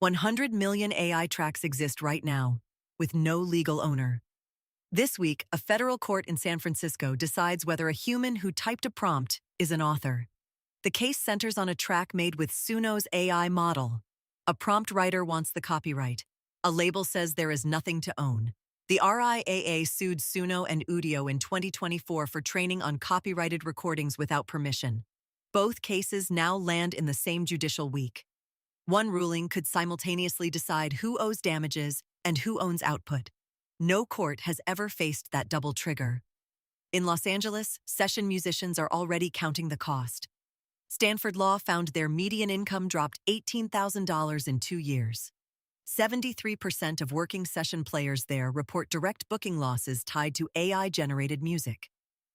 100 million AI tracks exist right now, with no legal owner. This week, a federal court in San Francisco decides whether a human who typed a prompt is an author. The case centers on a track made with Suno's AI model. A prompt writer wants the copyright. A label says there is nothing to own. The RIAA sued Suno and Udio in 2024 for training on copyrighted recordings without permission. Both cases now land in the same judicial week. One ruling could simultaneously decide who owes damages and who owns output. No court has ever faced that double trigger. In Los Angeles, session musicians are already counting the cost. Stanford Law found their median income dropped $18,000 in 2 years. 73% of working session players there report direct booking losses tied to AI-generated music.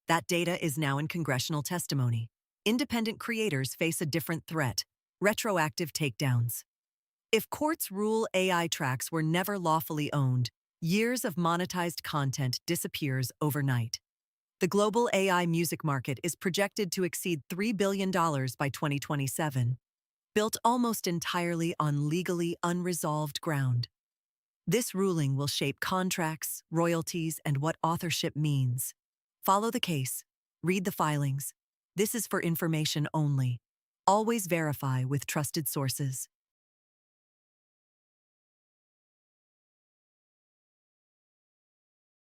That data is now in congressional testimony. Independent creators face a different threat: retroactive takedowns. If courts rule AI tracks were never lawfully owned, years of monetized content disappears overnight. The global AI music market is projected to exceed $3 billion by 2027, built almost entirely on legally unresolved ground. This ruling will shape contracts, royalties, and what authorship means. Follow the case. Read the filings. This is for information only. Always verify with trusted sources.